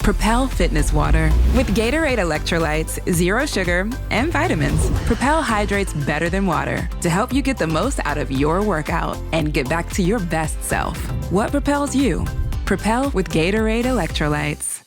Propel Fitness Water. With Gatorade electrolytes, zero sugar, and vitamins, Propel hydrates better than water to help you get the most out of your workout and get back to your best self. What propels you? Propel with Gatorade electrolytes.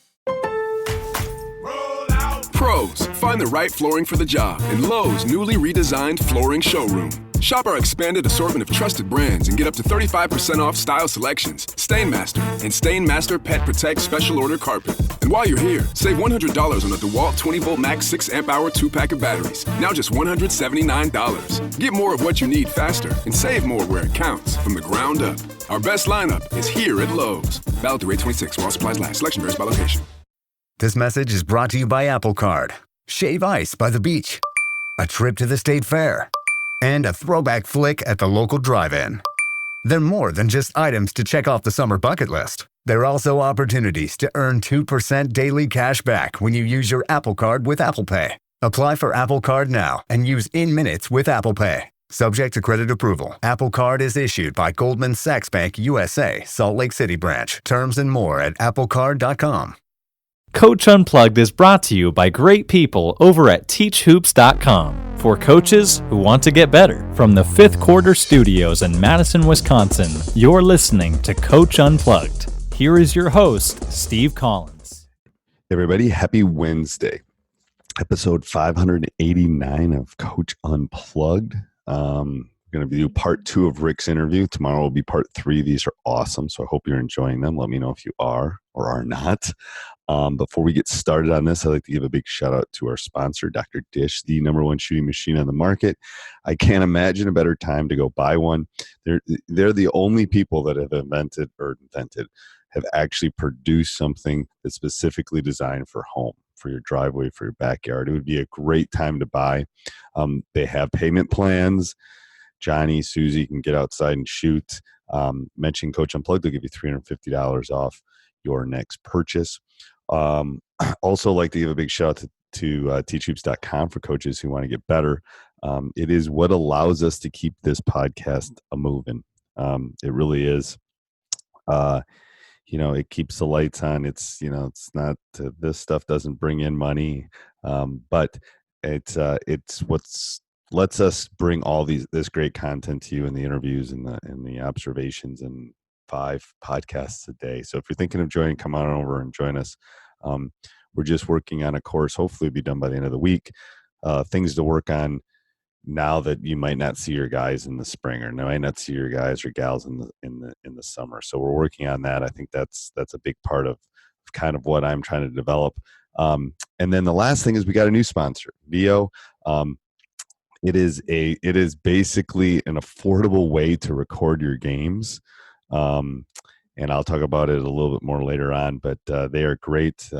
Pros, find the right flooring for the job in Lowe's newly redesigned flooring showroom. Shop our expanded assortment of trusted brands and get up to 35% off style selections, Stainmaster, and Stainmaster Pet Protect Special Order Carpet. And while you're here, save $100 on a DeWalt 20-volt max 6-amp-hour 2-pack of batteries, now just $179. Get more of what you need faster and save more where it counts from the ground up. Our best lineup is here at Lowe's. Valid through 8/26 while supplies last. Selection varies by location. This message is brought to you by Apple Card. Shave ice by the beach. A trip to the state fair. And a throwback flick at the local drive-in. They're more than just items to check off the summer bucket list. They're also opportunities to earn 2% daily cash back when you use your Apple Card with Apple Pay. Apply for Apple Card now and use in minutes with Apple Pay. Subject to credit approval. Apple Card is issued by Goldman Sachs Bank USA, Salt Lake City branch. Terms and more at applecard.com. Coach Unplugged is brought to you by great people over at teachhoops.com for coaches who want to get better. From the Fifth Quarter Studios in Madison, Wisconsin, you're listening to Coach Unplugged. Here is your host, Steve Collins. Hey everybody, happy Wednesday. Episode 589 of Coach Unplugged. Going to do part 2 of Rick's interview. Tomorrow will be part 3. These are awesome, so I hope you're enjoying them. Let me know if you are or are not. Before we get started on this, I'd like to give a big shout out to our sponsor, Dr. Dish, the #1 shooting machine on the market. I can't imagine a better time to go buy one. They're the only people that have have actually produced something that's specifically designed for home, for your driveway, for your backyard. It would be a great time to buy. They have payment plans. Johnny, Susie can get outside and shoot. Mention Coach Unplugged, they'll give you $350 off your next purchase. Also like to give a big shout out to teachhoops.com for coaches who want to get better. It is what allows us to keep this podcast moving. It really is. It keeps the lights on. It's not, this stuff doesn't bring in money, but it's what's lets us bring all this great content to you in the interviews and the observations and 5 podcasts a day. So if you're thinking of joining, come on over and join us. We're just working on a course. Hopefully it'll be done by the end of the week. Things to work on now that you might not see your guys in the spring, or might not see your guys or gals in the summer. So we're working on that. I think that's a big part of kind of what I'm trying to develop. And then the last thing is we got a new sponsor, Veo. It is basically an affordable way to record your games. And I'll talk about it a little bit more later on, but they are great.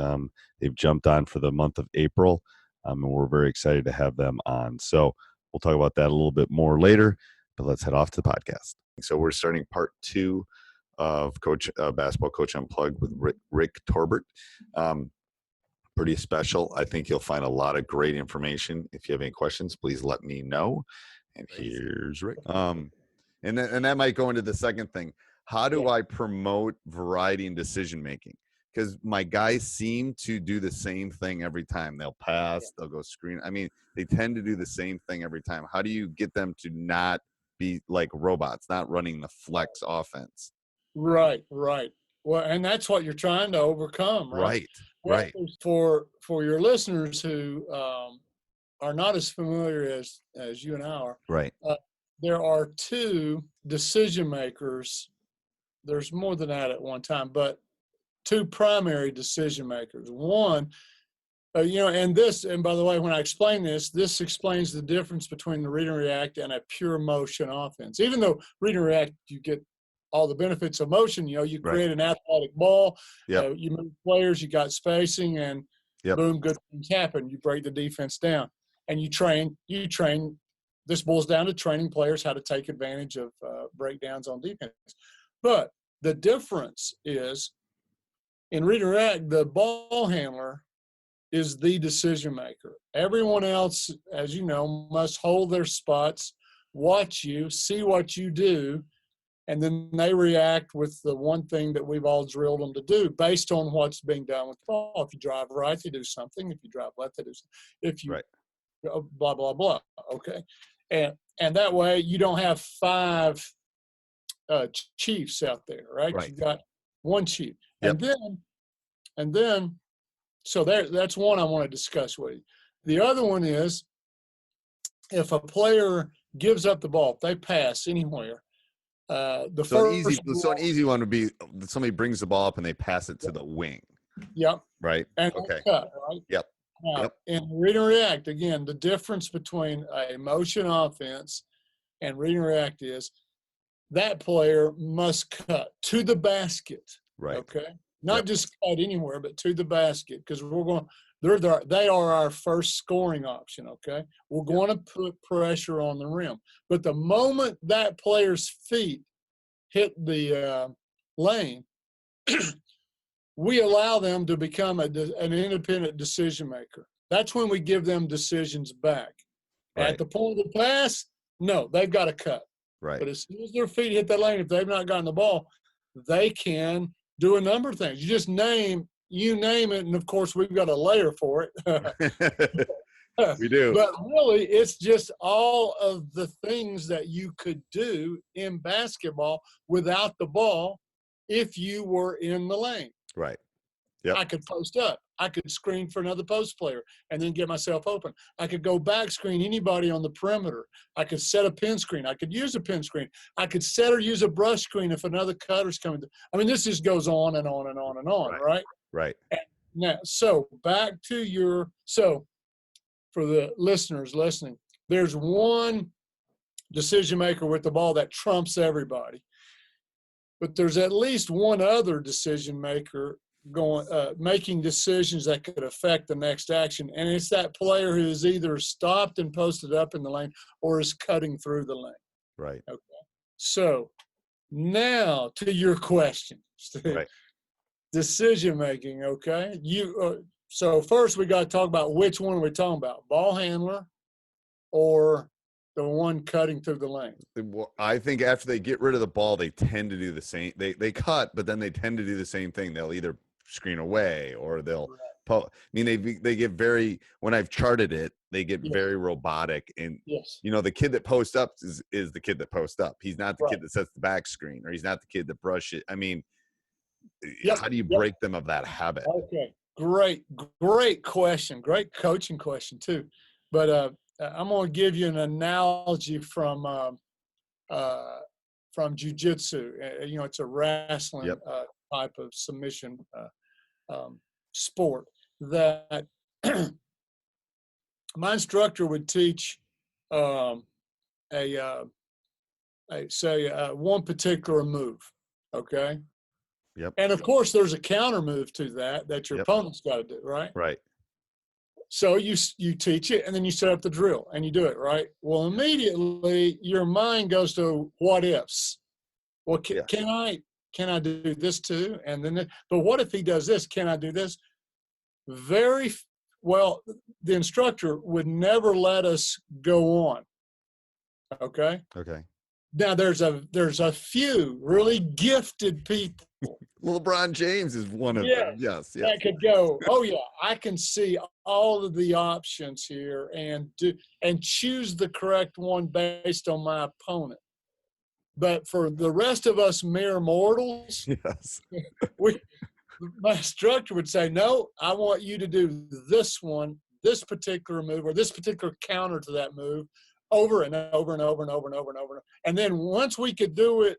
They've jumped on for the month of April, and we're very excited to have them on. So we'll talk about that a little bit more later, but let's head off to the podcast. So we're starting part 2 of Basketball Coach Unplugged with Rick Torbett. Pretty special. I think you'll find a lot of great information. If you have any questions, please let me know. And here's Rick. And that might go into the second thing. How do I promote variety in decision making? Because my guys seem to do the same thing every time. They'll pass, they'll go screen. I mean, they tend to do the same thing every time. How do you get them to not be like robots, not running the flex offense? Right. Well, and that's what you're trying to overcome, right? Right. For your listeners who are not as familiar as you and I are, right? There are 2 decision makers. There's more than that at one time, but 2 primary decision makers. One, and by the way, when I explain this explains the difference between the read and react and a pure motion offense. Even though read and react, you get all the benefits of motion. You create an athletic ball, you move players, you got spacing, and boom, good things happen. You break the defense down, and you train. This boils down to training players how to take advantage of breakdowns on defense. But the difference is, in read and react, the ball handler is the decision maker. Everyone else, as you know, must hold their spots, watch you, see what you do, and then they react with the one thing that we've all drilled them to do based on what's being done with the ball. If you drive right, they do something. If you drive left, they do something. If you blah, blah, blah. Okay. And that way you don't have 5 chiefs out there, right? You've got one chief. Yep. And then, so that's one I want to discuss with you. The other one is, if a player gives up the ball, if they pass anywhere, an easy one would be somebody brings the ball up and they pass it to the wing. Yep. Right. And cut, right? Yep. Now, in read and react, again, the difference between a motion offense and read and react is that player must cut to the basket. Right. Okay. Not just cut anywhere, but to the basket, because they are our first scoring option. Okay. We're going to put pressure on the rim, but the moment that player's feet hit the lane, we allow them to become an independent decision maker. That's when we give them decisions back. Right. At the point of the pass, no, they've got to cut. Right. But as soon as their feet hit that lane, if they've not gotten the ball, they can do a number of things. You name it, and of course we've got a layer for it. We do. But really, it's just all of the things that you could do in basketball without the ball if you were in the lane. Right. Yep. I could post up. I could screen for another post player and then get myself open. I could go back screen anybody on the perimeter. I could set a pin screen. I could use a pin screen. I could set or use a brush screen if another cutter's coming. I mean, this just goes on and on and on and on, right? Right. Now, so back to for the listeners listening, there's one decision maker with the ball that trumps everybody. But there's at least one other decision maker making decisions that could affect the next action, and it's that player who is either stopped and posted up in the lane or is cutting through the lane. Right. Okay. So now to your question, right. Decision making. Okay. So first we got to talk about which one we're talking about: ball handler or the one cutting through the lane. Well, I think after they get rid of the ball, they tend to do the same. They cut, but then they tend to do the same thing. They'll either screen away or they'll I mean, they get very, when I've charted it, they get very robotic. And, the kid that posts up is the kid that posts up. He's not the kid that sets the back screen, or he's not the kid that brushes it. I mean, how do you break them of that habit? Okay. Great question. Great coaching question too. But I'm going to give you an analogy from jiu-jitsu. It's a wrestling type of submission sport that my instructor would teach one particular move. Okay. Yep. And of course, there's a counter move to that your opponent's got to do, right? Right. So you teach it, and then you set up the drill, and you do it, right? Well, immediately your mind goes to what ifs. Well, can I do this too? And then, but what if he does this? Can I do this? Very well. The instructor would never let us go on. Okay. Okay. Now there's a few really gifted people. LeBron James is one of them. Yes. That could go, I can see all of the options here and choose the correct one based on my opponent. But for the rest of us mere mortals, my instructor would say, no, I want you to do this one, this particular move, or this particular counter to that move over and over and over and over and over and over. And then once we could do it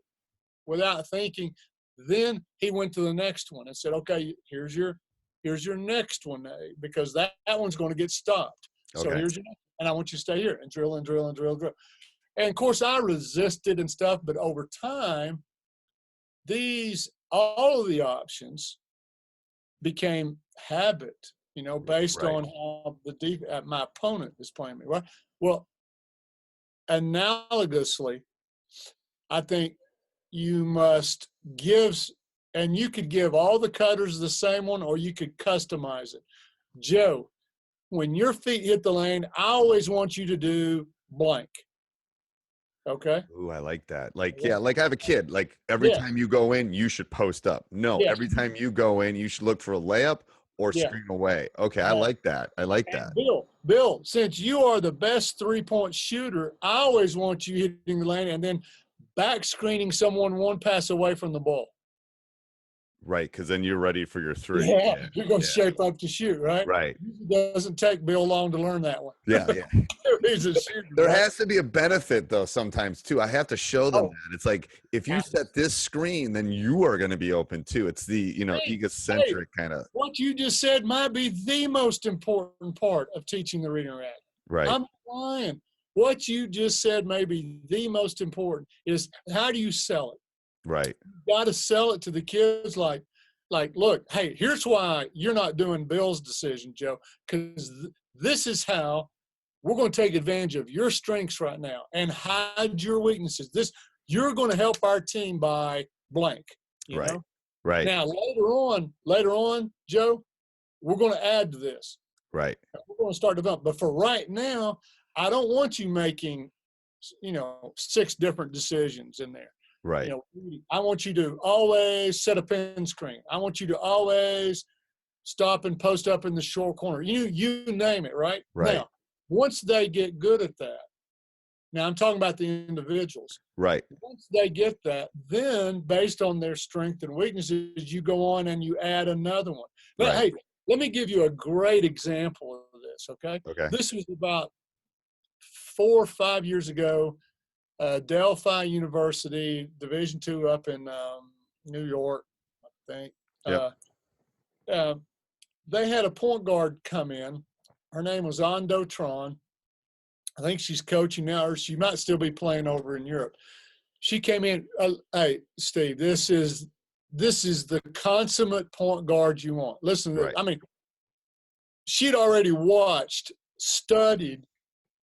without thinking, then he went to the next one and said, okay, here's your next one, because that one's going to get stopped. So here's your next, and I want you to stay here and drill and drill and drill and drill. And of course I resisted and stuff, but over time, all of the options became habit, based on how my opponent is playing me. Right? Well, analogously, I think you must and you could give all the cutters the same one, or you could customize it. Joe, when your feet hit the lane, I always want you to do blank. Okay. Ooh, I like that. Like, Yeah. yeah, like I have a kid. Like every Yeah. time you go in, you should post up. No, Yes. every time you go in, you should look for a layup or Yeah. screen away. Okay, I like that. I like that. And Bill, since you are the best 3-point shooter, I always want you hitting the lane and then back screening someone one pass away from the ball. Right, because then you're ready for your three. Yeah, you're going to shape up to shoot, right? Right. It doesn't take Bill long to learn that one. Yeah, yeah. He's a shooter. There right? has to be a benefit though sometimes too. I have to show them Oh. that. It's like if you set this screen, then you are going to be open too. It's the, egocentric kind of. What you just said might be the most important part of teaching the read and react. Right. I'm lying. What you just said may be the most important is how do you sell it? Right. You got to sell it to the kids like, look, hey, here's why you're not doing Bill's decision, Joe, because this is how we're going to take advantage of your strengths right now and hide your weaknesses. You're going to help our team by blank. You Right. know? Right. Now, later on, Joe, we're going to add to this. Right. We're going to start developing. But for right now, I don't want you making, 6 different decisions in there. Right. I want you to always set a pin screen. I want you to always stop and post up in the short corner. You name it, right? Right. Now, once they get good at that, now I'm talking about the individuals. Right. Once they get that, then based on their strength and weaknesses, you go on and you add another one. But Right. hey, let me give you a great example of this, okay? Okay. This was about 4 or 5 years ago. Delphi University, Division II up in New York, I think. Yep. They had a point guard come in. Her name was Ando Tron. I think she's coaching now, or she might still be playing over in Europe. She came in. Hey, Steve, this is the consummate point guard you want. Listen, Right. I mean, she'd already watched, studied,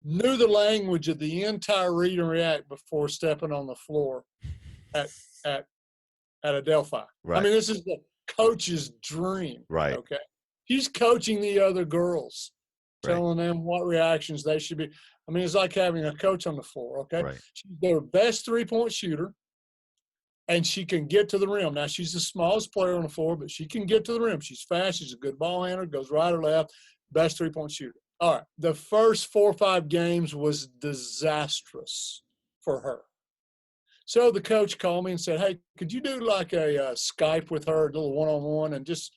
knew the language of the entire read and react before stepping on the floor at a Delphi. Right. I mean, this is the coach's dream. Right. Okay. He's coaching the other girls, Right. telling them what reactions they should be. I mean, it's like having a coach on the floor. Okay. Right. She's their best 3-point shooter, and she can get to the rim. Now, she's the smallest player on the floor, but she can get to the rim. She's fast. She's a good ball handler, goes right or left, best 3-point shooter. All right. The first 4 or 5 games was disastrous for her. So the coach called me and said, hey, could you do like a Skype with her, a little one-on-one, and just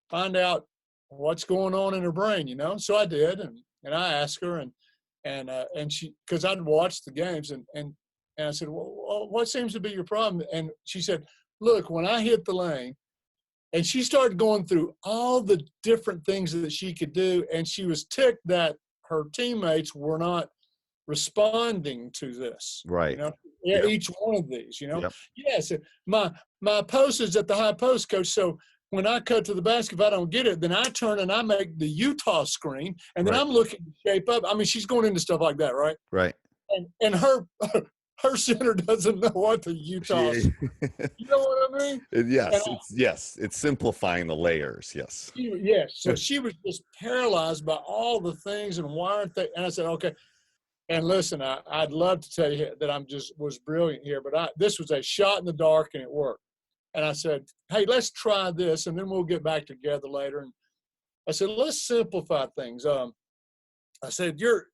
find out what's going on in her brain, So I did, and I asked her, and she, because I'd watched the games, and I said, well, what seems to be your problem? And she said, look, when I hit the lane, and she started going through all the different things that she could do, and she was ticked that her teammates were not responding to this. Right. Yep. Each one of these, Yep. Yes, my post is at the high post, coach. So when I cut to the basket, if I don't get it, then I turn and I make the Utah screen, and then Right. I'm looking to shape up. I mean, she's going into stuff like that, right? Right. And her center doesn't know what the Utah is. You know what I mean? Yes. It's simplifying the layers. Yes. Yes. So she was just paralyzed by all the things, and why aren't they? And I said, okay. And listen, I'd love to tell you that was brilliant here, but this was a shot in the dark, and it worked. And I said, hey, let's try this, and then we'll get back together later. And I said, let's simplify things. I said, you're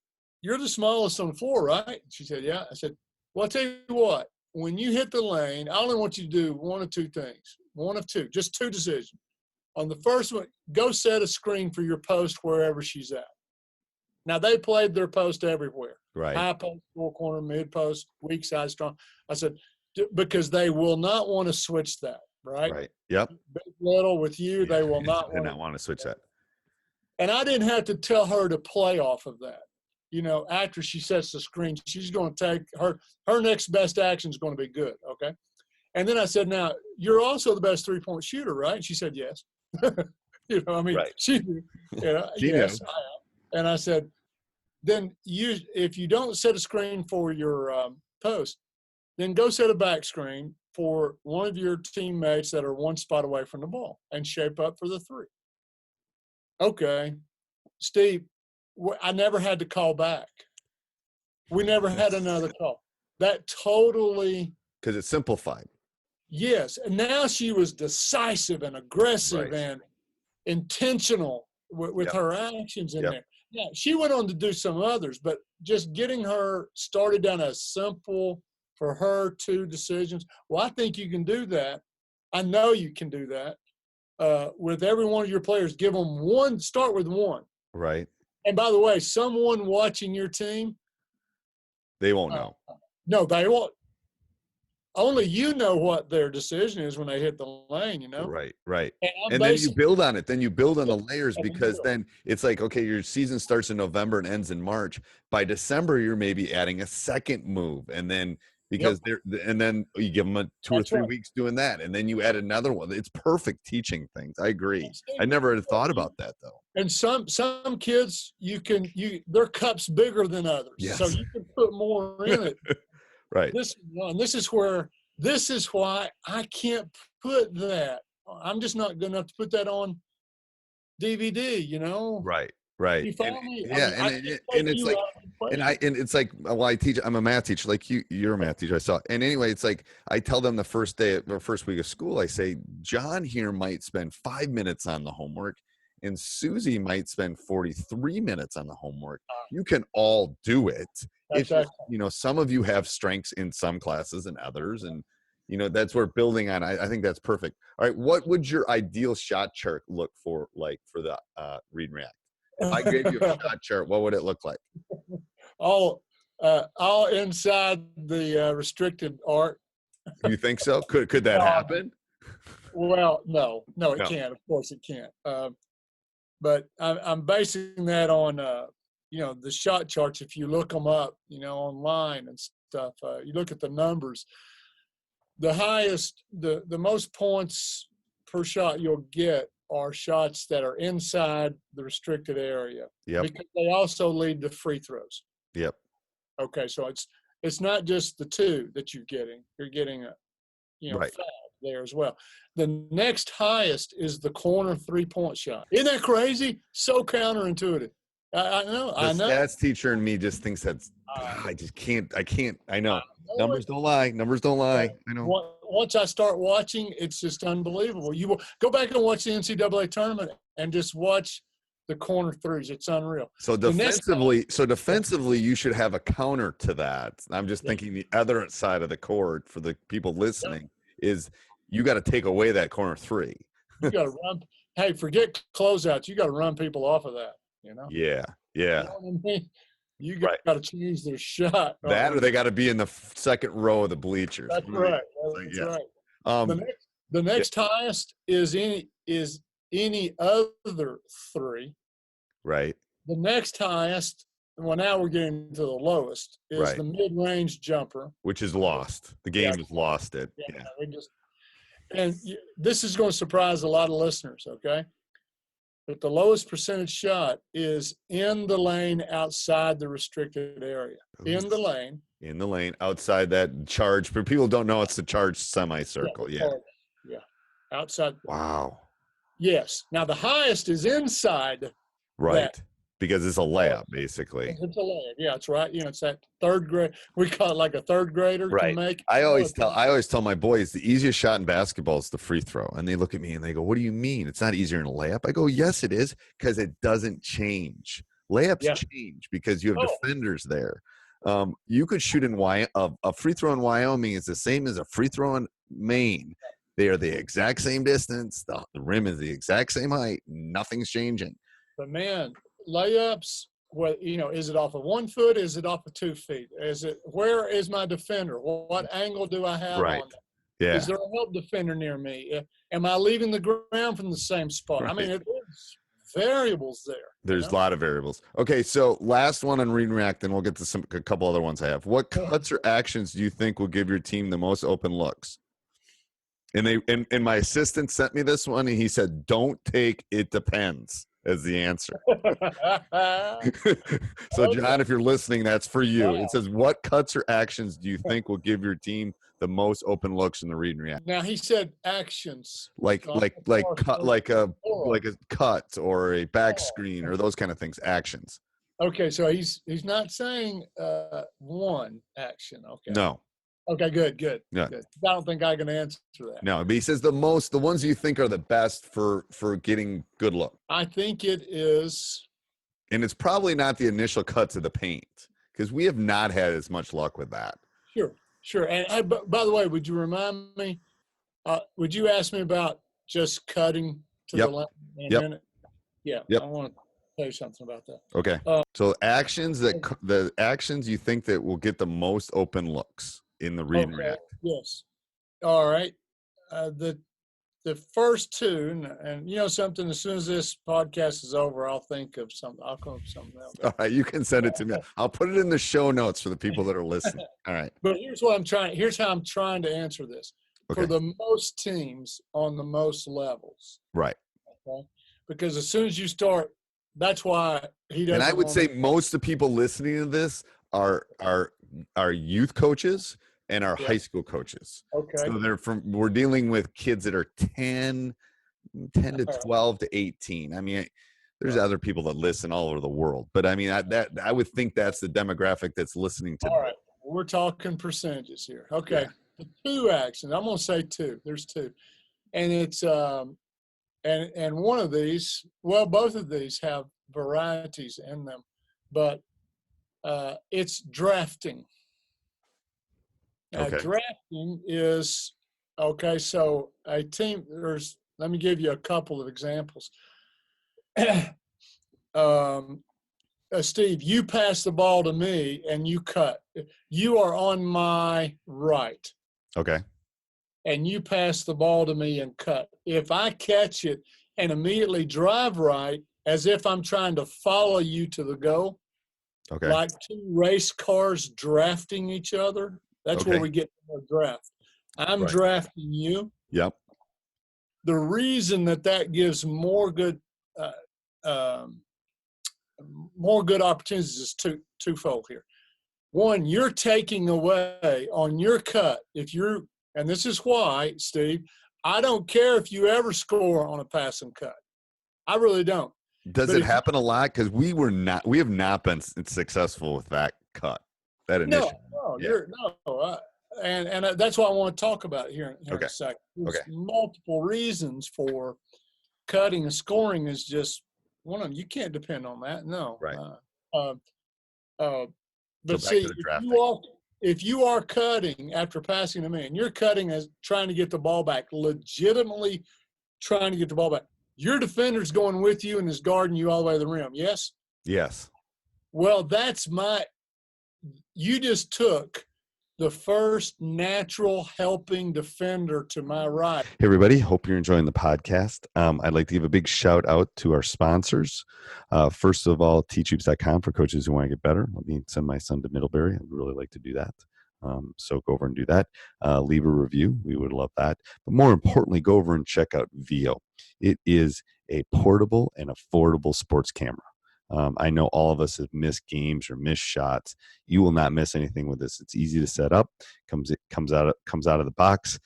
the smallest on the floor, right? She said, yeah. I said, well, I'll tell you what, when you hit the lane, I only want you to do one of 2 things. One of 2, just 2 decisions. On the first one, go set a screen for your post wherever she's at. Now, they played their post everywhere. Right. High post, four corner, mid post, weak side, strong. I said, because they will not want to switch that, right? Right. Yep. Big little with you, they will not want to switch that. And I didn't have to tell her to play off of that. After she sets the screen, she's going to take her next best action is going to be good, okay? And then I said, now, you're also the best 3-point shooter, right? And she said, yes. Right. She yes, I am. And I said, then if you don't set a screen for your post, then go set a back screen for one of your teammates that are one spot away from the ball and shape up for the 3. Okay. Steve, I never had to call back. We never had another call. that totally. Because it's simplified. Yes. And now she was decisive and aggressive and intentional with her actions in there. Yeah, she went on to do some others, but just getting her started down a simple, for her, 2 decisions. Well, I think you can do that. I know you can do that with every one of your players. Give them one, start with one. Right. And by the way, someone watching your team, they won't know. No, they won't. Only you know what their decision is when they hit the lane, you know? Right, right. And then you build on it. Then you build on the layers, because then it's like, okay, your season starts in November and ends in March. By December, you're maybe adding a second move. And then because and then you give them 2 or 3 weeks doing that. And then you add another one. It's perfect teaching things. I agree. I never had thought about that, though. And some kids, their cup's bigger than others. Yes. So you can put more in it. Right. This is why I can't put that. I'm just not good enough to put that on DVD, you know? Right. Right. You follow me? Yeah. And it's like, and it's like, well, I teach, I'm a math teacher, like you're a math teacher. I saw. And anyway, it's like, I tell them the first week of school, I say, John here might spend 5 minutes on the homework, and Susie might spend 43 minutes on the homework. You can all do it. It's just, some of you have strengths in some classes and others. And, that's where building on, I think that's perfect. All right. What would your ideal shot chart look like for the Read and React? If I gave you a shot chart, what would it look like? All inside the restricted arc. You think so? Could that happen? Well, no, it can't. Of course it can't. But I'm basing that on, the shot charts. If you look them up, online and stuff, you look at the numbers. The highest, the most points per shot you'll get are shots that are inside the restricted area. Yep. Because they also lead to free throws. Yep. Okay, so it's not just the 2 that you're getting. You're getting a, right. 5 there as well. The next highest is the corner 3-point shot. Isn't that crazy? So counterintuitive. I know. The stats teacher in me just thinks that's. I just can't. I know. Numbers don't lie. I know. Once I start watching, it's just unbelievable. You will go back and watch the NCAA tournament and just watch the corner threes. It's unreal. So defensively, you should have a counter to that. I'm just thinking the other side of the court for the people listening is you got to take away that corner 3. You got to run. Hey, forget closeouts. You got to run people off of that. Yeah. You know what I mean? You got to change their shot. That, or they got to be in the second row of the bleachers. That's right. That's right. The next highest is any other 3. Right. The next highest, well, now we're getting to the lowest, is the mid-range jumper, which is lost. The game has lost it. And this is going to surprise a lot of listeners. Okay. But the lowest percentage shot is in the lane outside the restricted area. In the lane. Outside that charge. But people don't know it's the charged semicircle. Yeah. Outside. Wow. Yes. Now the highest is inside. Right. Because it's a layup, basically. It's a layup. Yeah, that's right. It's that 3rd grade. We call it like a 3rd grader can make. I always tell my boys the easiest shot in basketball is the free throw. And they look at me and they go, "What do you mean? It's not easier in a layup?" I go, "Yes, it is, because it doesn't change. Layups change because you have defenders there. You could shoot in a free throw in Wyoming is the same as a free throw in Maine. They are the exact same distance. The rim is the exact same height. Nothing's changing. But man, layups, is it off of 1 foot? Is it off of 2 feet? Where is my defender? What angle do I have on that? Yeah. Is there a help defender near me? Am I leaving the ground from the same spot? Right. I mean, there's variables there. There's a lot of variables. Okay, so last one on Read and React, and we'll get to a couple other ones I have. What cuts or actions do you think will give your team the most open looks? And my assistant sent me this one, and he said, "Don't take it depends." As the answer. So, John, if you're listening, that's for you. It says, what cuts or actions do you think will give your team the most open looks in the Read and React? Now, he said actions. Like a cut or a back screen or those kind of things, actions. Okay, so he's not saying one action. Okay. No. Okay, good. Yeah. Good. I don't think I can answer that. No, but he says the ones you think are the best for getting good look. I think it is. And it's probably not the initial cuts of the paint because we have not had as much luck with that. Sure. And by the way, would you remind me? Would you ask me about just cutting to the left in a minute? Yeah. Yep. I want to tell you something about that. Okay. So the actions you think that will get the most open looks in the read and react. Yes. All right. The first two, and you know something, as soon as this podcast is over, I'll think of something. I'll come up with something else. All right, you can send it to me. I'll put it in the show notes for the people that are listening. All right. But here's how I'm trying to answer this. Okay. For the most teams on the most levels. Right. Okay? Because as soon as you start, that's why he doesn't. And I would say most of the people listening to this are youth coaches and our high school coaches. Okay. So we're dealing with kids that are 10 to 12 to 18. I mean, there's other people that listen all over the world, but I mean, I would think that's the demographic that's listening to. All right. We're talking percentages here. Okay. Yeah. The two actions, I'm going to say two. There's two. And it's, and one of these, well, both of these have varieties in them, but it's drafting. Okay. Drafting is, so a team, let me give you a couple of examples. Steve, you pass the ball to me and you cut. You are on my right. Okay. And you pass the ball to me and cut. If I catch it and immediately drive right, as if I'm trying to follow you to the goal, like two race cars drafting each other, that's where we get to the draft. I'm drafting you. Yep. The reason that gives more good opportunities is twofold here. One, you're taking away on your cut. And this is why, Steve, I don't care if you ever score on a pass and cut. I really don't. Does it happen a lot? Because we have not been successful with that cut, that initial. And that's why I want to talk about it here in a second. There's multiple reasons for cutting and scoring is just one of them. You can't depend on that. No. Right. But see, if you are cutting after passing to me, and you're cutting as trying to get the ball back, legitimately trying to get the ball back, your defender's going with you and is guarding you all the way to the rim. Yes? Yes. Well, you just took the first natural helping defender to my right. Hey, everybody. Hope you're enjoying the podcast. I'd like to give a big shout out to our sponsors. First of all, teachhoops.com for coaches who want to get better. Let me send my son to Middlebury. I'd really like to do that. So go over and do that. Leave a review. We would love that. But more importantly, go over and check out VIO. It is a portable and affordable sports camera. I know all of us have missed games or missed shots. You will not miss anything with this. It's easy to set up. It comes out of the box,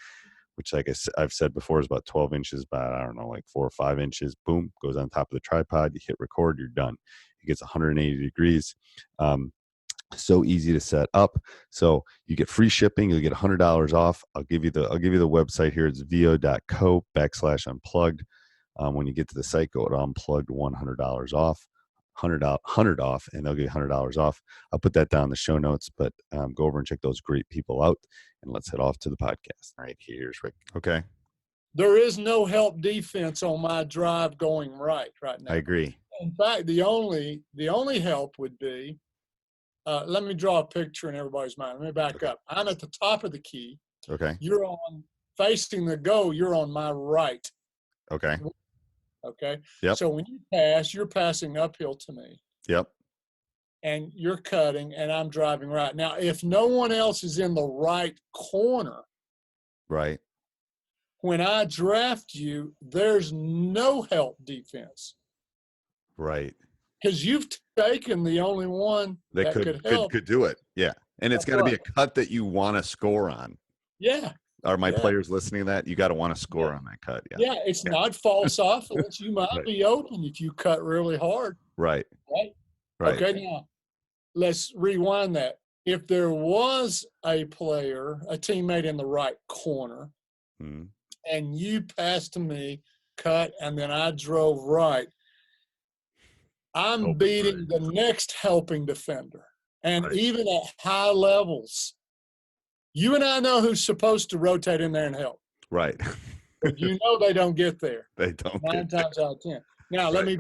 which, like I've said before, is about 12 inches by, I don't know, like 4 or 5 inches. Boom, goes on top of the tripod. You hit record, you're done. It gets 180 degrees. So easy to set up. So you get free shipping. You'll get $100 off. I'll give you the website here. It's vo.co/unplugged. When you get to the site, go to unplugged, $100 off. $100 off, and they'll give you $100 off. I'll put that down in the show notes, but go over and check those great people out, and let's head off to the podcast. All right, here's Rick. Okay. There is no help defense on my drive going right now. I agree. In fact, the only help would be, let me draw a picture in everybody's mind. Let me back up. I'm at the top of the key. Okay. You're facing the goal. You're on my right. Okay. Okay. Yep. So when you pass, you're passing uphill to me. Yep. And you're cutting, and I'm driving right. Now, if no one else is in the right corner, right, when I draft you, there's no help defense. Right. Because you've taken the only one that could help. Could do it. Yeah. And it's got to be a cut that you want to score on. Yeah. Are my players listening to that? You got to want to score on that cut. Yeah. It's not false offense. You might be open if you cut really hard. Right. Right. Okay, now let's rewind that. If there was a player, a teammate in the right corner, and you passed to me, cut, and then I drove right, I'm beating the next helping defender. And even at high levels, you and I know who's supposed to rotate in there and help. Right. But you know they don't get there. They don't. 9 times out of 10. Now, let me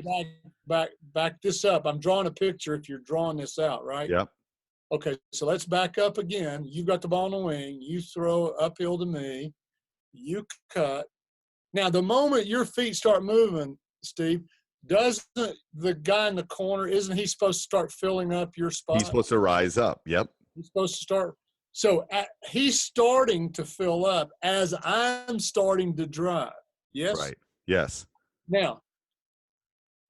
back this up. I'm drawing a picture if you're drawing this out, right? Yep. Okay, so let's back up again. You've got the ball on the wing. You throw uphill to me. You cut. Now, the moment your feet start moving, Steve, doesn't the guy in the corner, isn't he supposed to start filling up your spot? He's supposed to rise up. Yep. He's supposed to start. So he's starting to fill up as I'm starting to drive. Yes? Right. Yes. Now,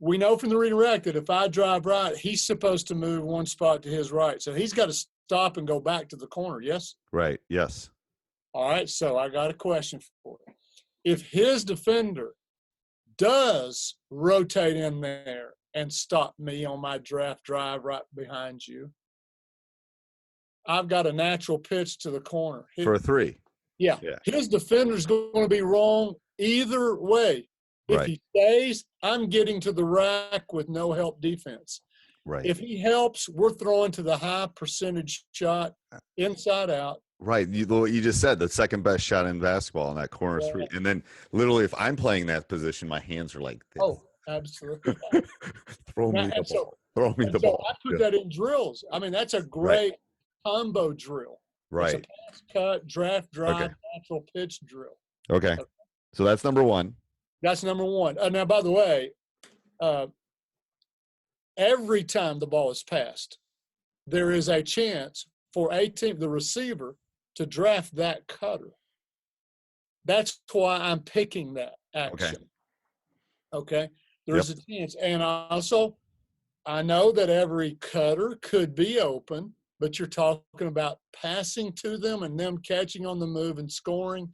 we know from the redirect that if I drive right, he's supposed to move one spot to his right. So he's got to stop and go back to the corner. Yes? Right. Yes. All right. So I got a question for you. If his defender does rotate in there and stop me on my draft drive right behind you, I've got a natural pitch to the corner. For a 3. Yeah. His defender's going to be wrong either way. If he stays, I'm getting to the rack with no help defense. Right. If he helps, we're throwing to the high percentage shot inside out. Right. You just said the second best shot in basketball in that corner 3. And then literally if I'm playing that position, my hands are like this. Oh, absolutely. Throw me the ball. Throw me the ball. I put that in drills. I mean, that's a great combo drill. Right. It's a pass, cut, draft, drive, natural pitch drill. Okay. So that's number 1. That's number 1. Now, by the way, every time the ball is passed, there is a chance for a team, the receiver, to draft that cutter. That's why I'm picking that action. Okay? There's a chance. And also, I know that every cutter could be open, but you're talking about passing to them and them catching on the move and scoring.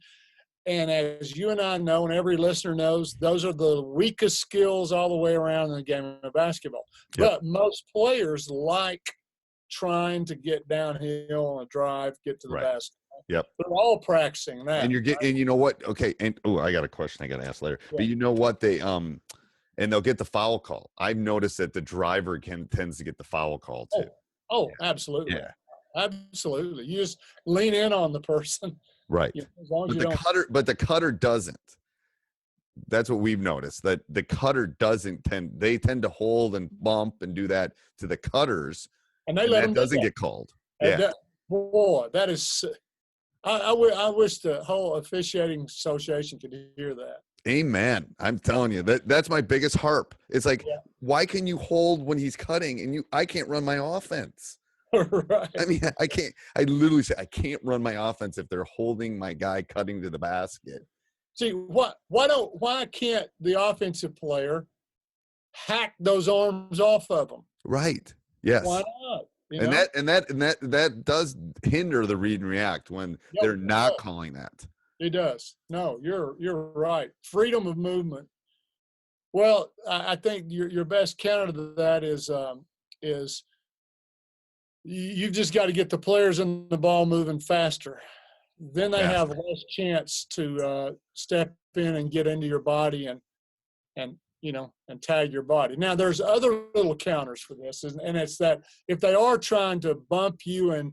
And as you and I know, and every listener knows, those are the weakest skills all the way around in the game of basketball. But most players like trying to get downhill on a drive, get to the basket. They're all practicing that. And and you know what? Okay. And I got a question I got to ask later. But you know what? They and they'll get the foul call. I've noticed that the driver tends to get the foul call too. Oh, absolutely. Yeah. Absolutely. You just lean in on the person. Right. As long as you don't. But the cutter doesn't. That's what we've noticed, that the cutter doesn't they tend to hold and bump and do that to the cutters. And that doesn't get called. That is I wish the whole officiating association could hear that. Amen. I'm telling you, that's my biggest harp. It's like, why can you hold when he's cutting and I can't run my offense? Right. I mean, I literally say I can't run my offense if they're holding my guy cutting to the basket. See, why can't the offensive player hack those arms off of them? Right. Yes. Why not? That does hinder the read and react when they're not calling that. It does. No, you're right. Freedom of movement. Well, I think your best counter to that is you've just got to get the players and the ball moving faster. Then they have less chance to step in and get into your body and tag your body. Now, there's other little counters for this, and it's that if they are trying to bump you and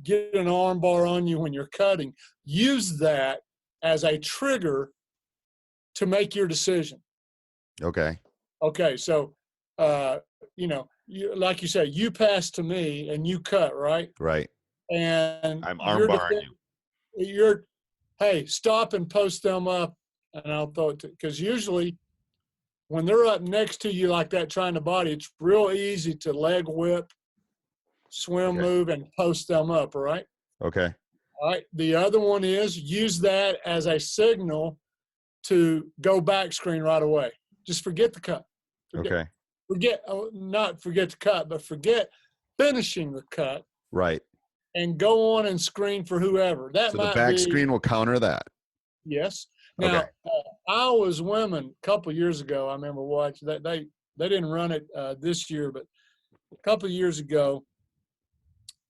get an arm bar on you when you're cutting, use that as a trigger to make your decision. Okay. Okay, so, like you say, you pass to me and you cut, right? Right. And I'm arm barring you. Hey, stop and post them up, and I'll throw it because usually when they're up next to you like that trying to body, it's real easy to leg whip, swim move, and post them up, right? Okay. All right. The other one is use that as a signal to go back screen right away. Just forget the cut. Not forget the cut, but forget finishing the cut. Right. And go on and screen for whoever. That so might the back be, screen will counter that. Yes. Now, Iowa's women a couple years ago, I remember watching that they didn't run it this year, but a couple of years ago,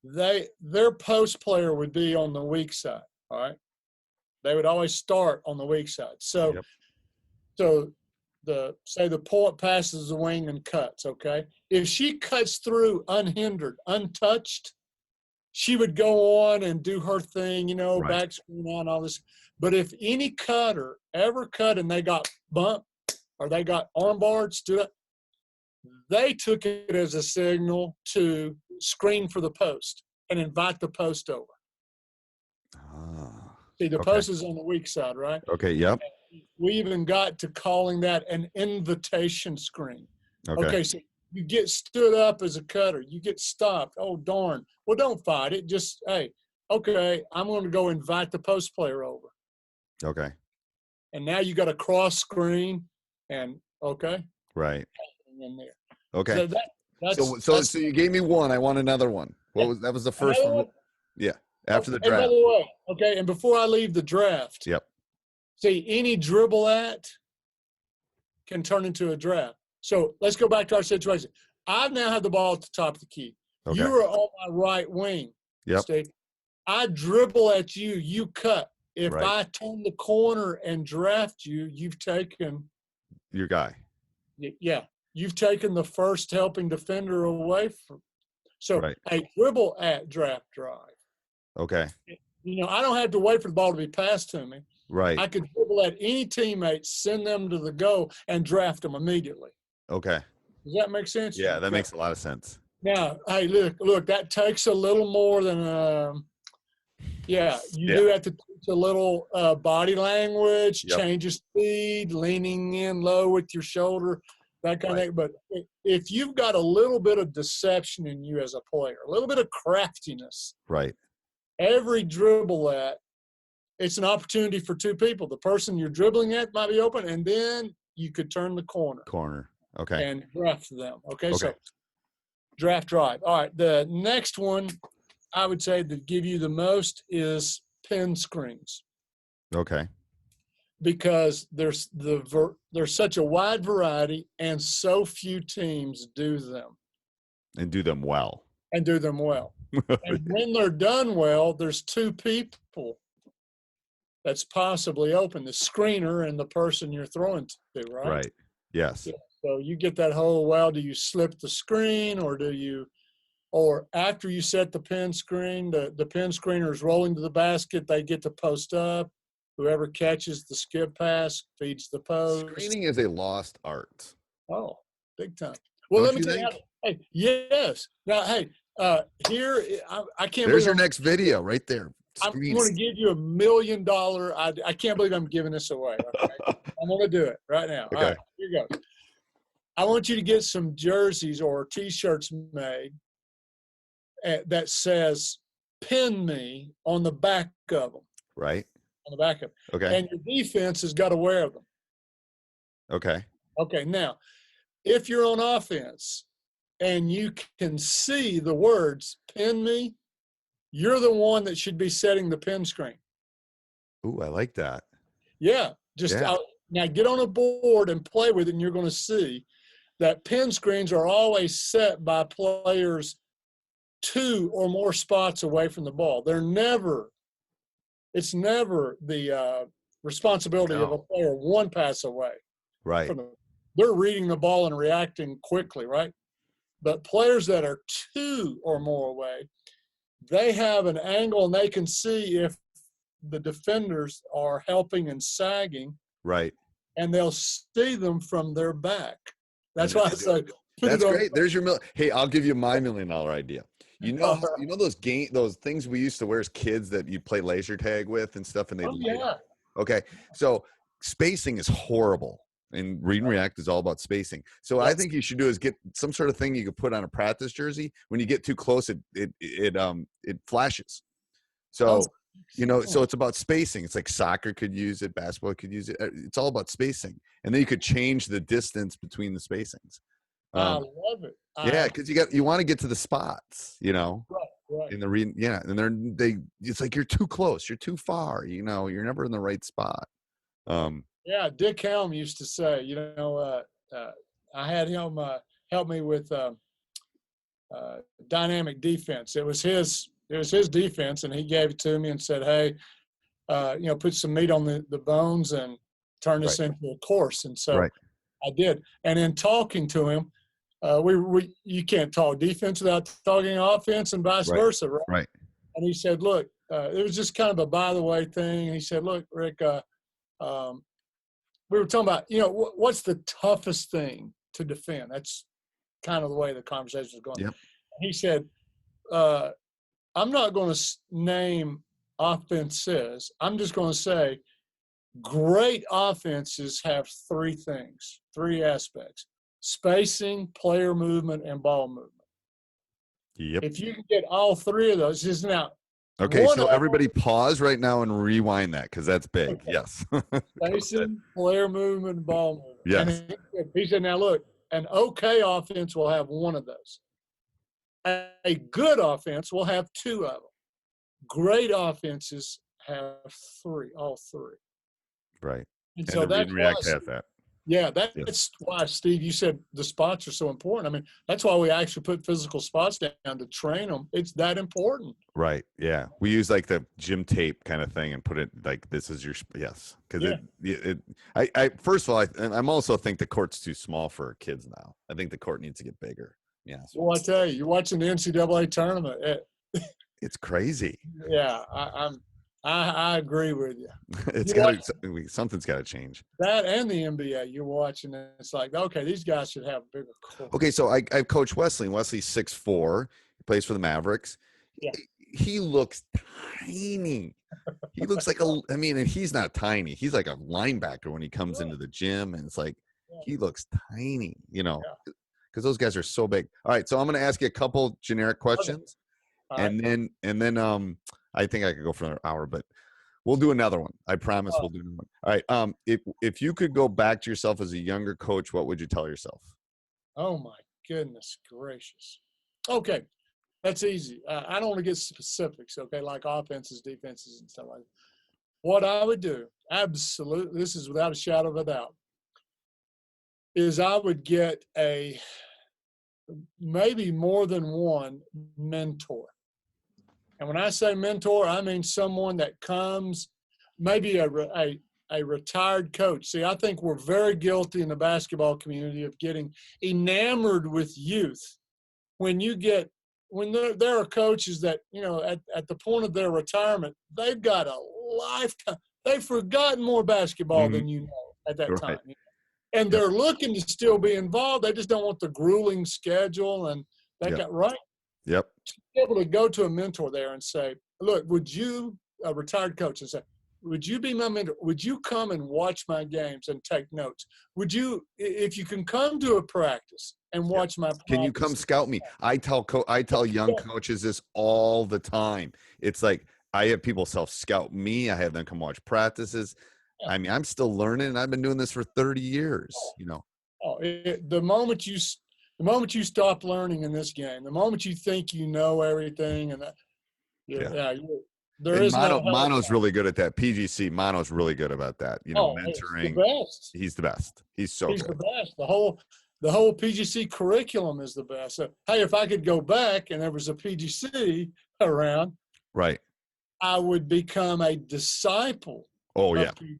their post player would be on the weak side. All right, they would always start on the weak side. So, so the point passes the wing and cuts. Okay, if she cuts through unhindered, untouched, she would go on and do her thing, back screen on all this. But if any cutter ever cut and they got bumped or they got armbarred, stood up, they took it as a signal to screen for the post and invite the post over. See, the post is on the weak side, right? Okay, yep. We even got to calling that an invitation screen. Okay, so you get stood up as a cutter. You get stopped. Oh, darn. Well, don't fight it. Just, hey, okay, I'm going to go invite the post player over. Okay. And now you got a cross screen and, Right. In there. Okay. So you gave me one. I want another one. That was the first one? Yeah. After the draft. And by the way, and before I leave the draft. Yep. See, any dribble can turn into a draft. So let's go back to our situation. I now have the ball at the top of the key. Okay. You are on my right wing, yep. Steve. I dribble at you. You cut. If I turn the corner and draft you, you've taken your guy. Yeah. You've taken the first helping defender away from. So a dribble at draft drive. Okay. I don't have to wait for the ball to be passed to me. Right. I could dribble at any teammate, send them to the goal, and draft them immediately. Okay. Does that make sense? Yeah, that makes a lot of sense. Now, hey, look, that takes a little more than do have to teach a little body language, change of speed, leaning in low with your shoulder, that kind of thing. But if you've got a little bit of deception in you as a player, a little bit of craftiness, every dribble it's an opportunity for two people. The person you're dribbling at might be open, and then you could turn the corner. Okay. And draft them. Okay, so draft drive. All right, the next one I would say that give you the most is pin screens. Okay. Because there's such a wide variety and so few teams do them. And do them well. And when they're done well, there's two people that's possibly open, the screener and the person you're throwing to, right? Right. Yes. Yeah. So you get that whole, do you slip the screen or after you set the pin screen, the pin screener is rolling to the basket, they get to post up. Whoever catches the skip pass feeds the post. Screening is a lost art. Oh, big time. Well, let me tell you yes. Now, here, I can't There's your next video right there. I'm going to give you $1 million. I can't believe I'm giving this away. Okay? I'm going to do it right now. Okay. All right, here you go. I want you to get some jerseys or T-shirts made that says "Pin me" on the back of them. Right. On the back of them. Okay. And your defense has got to wear them. Okay. Okay. Now, if you're on offense and you can see the words "Pin me," you're the one that should be setting the pin screen. Ooh, I like that. Yeah. Now get on a board and play with it, and you're going to see that pin screens are always set by players 2 or more spots away from the ball. It's never the responsibility of a player 1 pass away. Right. They're reading the ball and reacting quickly, right? But players that are 2 or more away, they have an angle and they can see if the defenders are helping and sagging. Right. And they'll see them from their back. That's why I say. That's great. There's your Hey, I'll give you my $1 million idea. You know those things we used to wear as kids that you play laser tag with and stuff, and they. Okay, so spacing is horrible, and read and react is all about spacing. So I think you should do is get some sort of thing you could put on a practice jersey. When you get too close, it flashes. So so it's about spacing. It's like soccer could use it, basketball could use it. It's all about spacing, and then you could change the distance between the spacings. I love it. Because you want to get to the spots, Right. In the and it's like you're too close, you're too far, you're never in the right spot. Dick Helm used to say, I had him help me with dynamic defense. It was his defense, and he gave it to me and said, "Hey, put some meat on the bones and turn this into a course." And so I did. And in talking to him, you can't talk defense without talking offense, and vice versa, right? Right. And he said, "Look, it was just kind of a by the way thing." And he said, "Look, Rick, we were talking about, what's the toughest thing to defend?" That's kind of the way the conversation was going. Yep. He said, "I'm not going to name offenses. I'm just going to say great offenses have three aspects: spacing, player movement, and ball movement." Yep. If you can get all three of those, just now. Okay, so everybody pause right now and rewind that, because that's big. Okay. Yes. Spacing, player movement, and ball movement. Yes. And he said, "Now look, an okay offense will have one of those. A good offense will have two of them. Great offenses have all three." Right. And so that's react past that. Yeah, that's why, Steve, you said the spots are so important. I mean, that's why we actually put physical spots down to train them. It's that important. Right. Yeah. We use like the gym tape kind of thing and put it like, this is your, yes. Because I first of all, I'm also think the court's too small for kids now. I think the court needs to get bigger. Yeah. Well, I tell you, you're watching the NCAA tournament. It's crazy. Yeah. I agree with you. Something's got to change. That and the NBA, you're watching, and it's like, okay, these guys should have bigger court. Okay, so I coach Wesley. Wesley's 6'4". He plays for the Mavericks. Yeah. He looks tiny. He looks like and he's not tiny. He's like a linebacker when he comes into the gym, and it's like he looks tiny, because those guys are so big. All right, so I'm going to ask you a couple generic questions, and then I think I could go for another hour, but we'll do another one. I promise we'll do another one. All right. If you could go back to yourself as a younger coach, what would you tell yourself? Oh my goodness gracious. Okay. That's easy. I don't want to get specifics. Okay. Like offenses, defenses, and stuff like that. What I would do, absolutely, this is without a shadow of a doubt, is I would get maybe more than one mentor. And when I say mentor, I mean someone that comes, maybe a retired coach. See, I think we're very guilty in the basketball community of getting enamored with youth. When there are coaches that, at the point of their retirement, they've got a lifetime. They've forgotten more basketball than at that time. And they're looking to still be involved. They just don't want the grueling schedule and that got right. Yep. To be able to go to a mentor there and say, "Look, would you," a retired coach, and say, "Would you be my mentor? Would you come and watch my games and take notes? Would you, if you can come to a practice and watch my practice? Can you come scout me?" I tell young coaches this all the time. It's like, I have people self-scout me. I have them come watch practices. Yeah. I mean, I'm still learning, and I've been doing this for 30 years, The moment you stop learning in this game, the moment you think you know everything, and there is Mono's really good at that. PGC Mono's really good about that. Mentoring. He's the best. He's good. The best. The whole PGC curriculum is the best. So, hey, if I could go back and there was a PGC around, right, I would become a disciple. Oh yeah. PGC.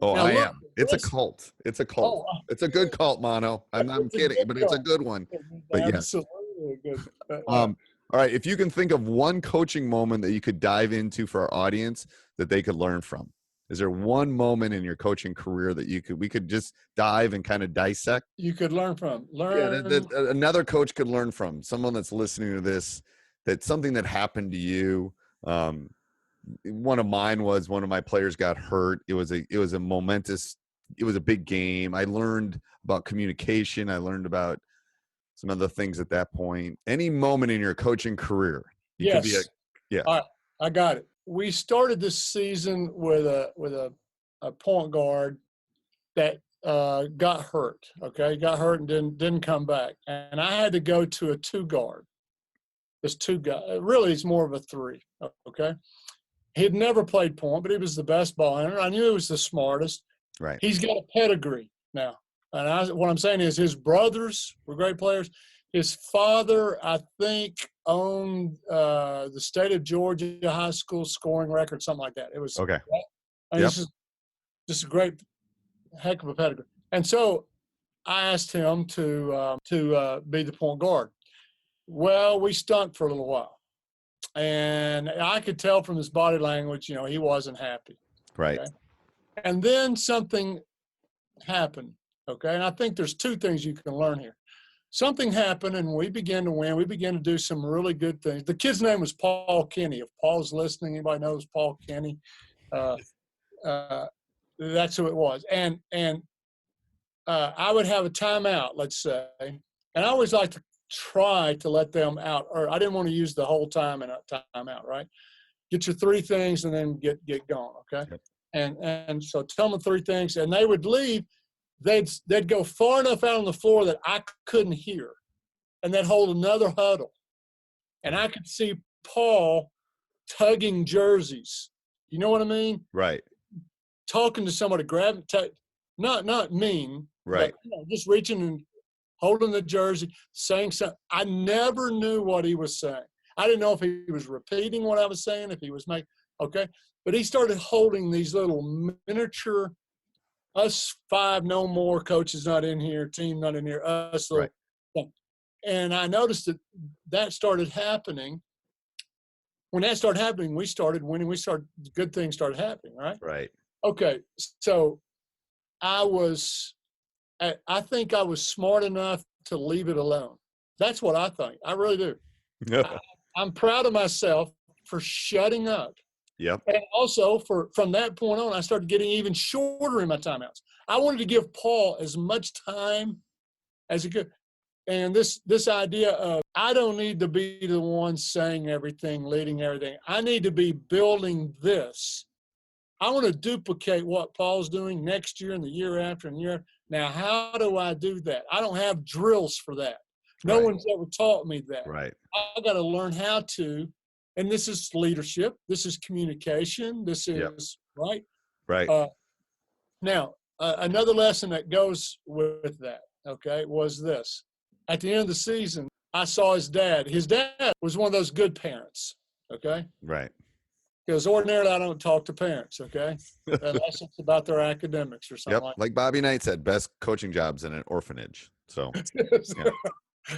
Oh, now, I am. It's a cult. It's a cult. It's a good cult, Mono. I'm kidding, but it's a good one. But absolutely good. All right. If you can think of one coaching moment that you could dive into for our audience that they could learn from, is there one moment in your coaching career that we could just dive and kind of dissect? You could learn from. Another coach could learn from. Someone that's listening to this, that's something that happened to you. One of mine was one of my players got hurt. It was a momentous, it was a big game. I learned about communication. I learned about some other things at that point. Any moment in your coaching career? Yes. All right, I got it. We started this season with a point guard that got hurt. Okay, got hurt and didn't come back, and I had to go to a two guard. This two guy, really, it's more of a three. Okay. He had never played point, but he was the best ball handler. I knew he was the smartest. Right. He's got a pedigree now. And what I'm saying is his brothers were great players. His father, I think, owned the state of Georgia high school scoring record, something like that. It was Okay. And this is just a great heck of a pedigree. And so I asked him to be the point guard. Well, we stunk for a little while. And I could tell from his body language, he wasn't happy. Right. Okay? And then something happened, okay? And I think there's two things you can learn here. Something happened, and we began to win. We began to do some really good things. The kid's name was Paul Kenny. If Paul's listening, anybody knows Paul Kenny? That's who it was. And I would have a timeout, let's say, and I always like to try to let them out, or I didn't want to use the whole time in a timeout, right? Get your three things and then get going, okay? Yep. And so tell them three things, and they would leave. They'd go far enough out on the floor that I couldn't hear, and they'd hold another huddle, and I could see Paul tugging jerseys. You know what I mean? Right. Talking to somebody, not mean, right? But, just reaching and holding the jersey, saying something. I never knew what he was saying. I didn't know if he was repeating what I was saying, if he was making, okay. But he started holding these little miniature, us five, no more, coaches not in here, team not in here, us. Little, right. And I noticed that started happening. When that started happening, we started winning. Good things started happening, right? Right. Okay. So I think I was smart enough to leave it alone. That's what I think. I really do. I'm proud of myself for shutting up. Yep. And also from that point on, I started getting even shorter in my timeouts. I wanted to give Paul as much time as he could. And this idea of I don't need to be the one saying everything, leading everything. I need to be building this. I want to duplicate what Paul's doing next year and the year after and year. Now, how do I do that? I don't have drills for that. No one's ever taught me that. Right. I got to learn how to. And this is leadership. This is communication. This is right. Right. Now, another lesson that goes with that, okay, was this. At the end of the season, I saw his dad. His dad was one of those good parents, okay? Right. Because ordinarily I don't talk to parents, okay? Unless it's about their academics or something like Bobby Knight said, best coaching jobs in an orphanage. So,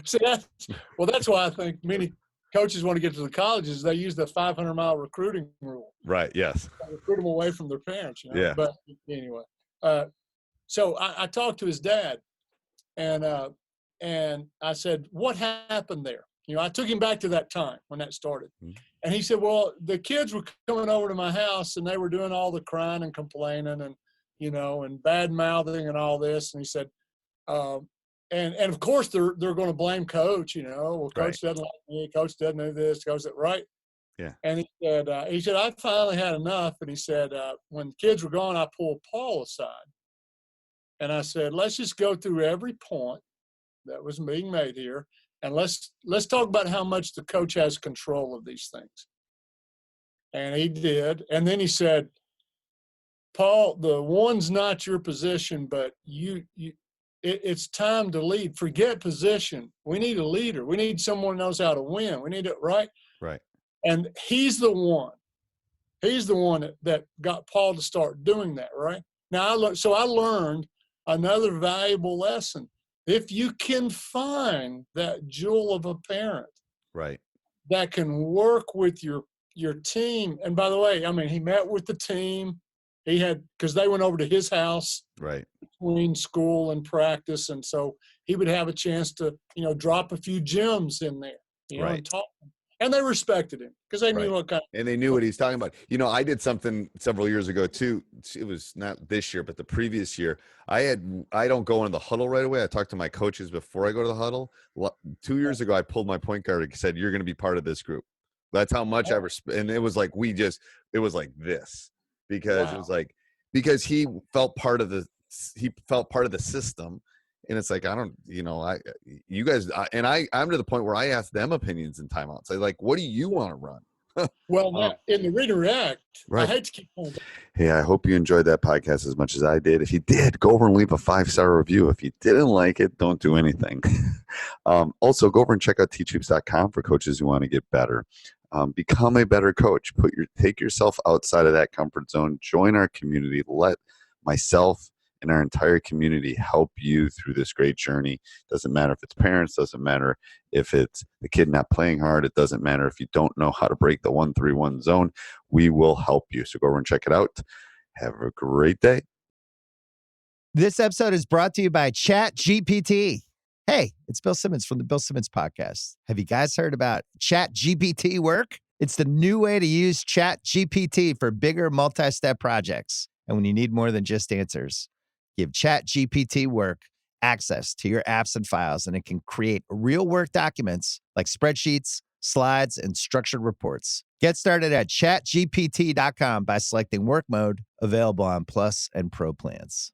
See, that's why I think many coaches want to get to the colleges. They use the 500-mile recruiting rule. Right, yes. They recruit them away from their parents, Yeah. But anyway, so I talked to his dad, and I said, what happened there? I took him back to that time when that started. Mm-hmm. And he said, well, the kids were coming over to my house and they were doing all the crying and complaining and, and bad mouthing and all this. And he said, and of course they're going to blame coach, well, coach doesn't like me. Coach doesn't do this. Coach that right. Yeah. And he said, I finally had enough. And he said, when the kids were gone, I pulled Paul aside. And I said, let's just go through every point that was being made here. And let's talk about how much the coach has control of these things. And he did. And then he said, Paul, the one's not your position, but it's time to lead. Forget position. We need a leader. We need someone who knows how to win. We need it, right? Right. And he's the one. He's the one that got Paul to start doing that, right? Now, I learned another valuable lesson. If you can find that jewel of a parent right, that can work with your team, and by the way, he met with the team. He had, because they went over to his house right, between school and practice, and so he would have a chance to, drop a few gems in there, right, and talk. And they respected him because they knew what kind of. And they knew what he's talking about. I did something several years ago too. It was not this year, but the previous year. I don't go into the huddle right away. I talk to my coaches before I go to the huddle. 2 years ago, I pulled my point guard and said, "You're going to be part of this group." That's how much I respect. And it was like it was like this because it was like because he felt part of the system. And it's like, I'm to the point where I ask them opinions in timeouts. I like, what do you want to run? Well, in the redirect, right. I hate to keep on. Hey, I hope you enjoyed that podcast as much as I did. If you did, go over and leave a 5-star review. If you didn't like it, don't do anything. Also, go over and check out teachhoops.com for coaches who want to get better. Become a better coach. Take yourself outside of that comfort zone. Join our community. Let myself and our entire community help you through this great journey. Doesn't matter if it's parents, doesn't matter if it's the kid not playing hard, it doesn't matter if you don't know how to break the 1-3-1 zone. We will help you. So go over and check it out. Have a great day. This episode is brought to you by ChatGPT. Hey, it's Bill Simmons from the Bill Simmons Podcast. Have you guys heard about ChatGPT work? It's the new way to use ChatGPT for bigger multi-step projects. And when you need more than just answers, give ChatGPT work access to your apps and files, and it can create real work documents like spreadsheets, slides, and structured reports. Get started at chatgpt.com by selecting work mode, available on Plus and Pro plans.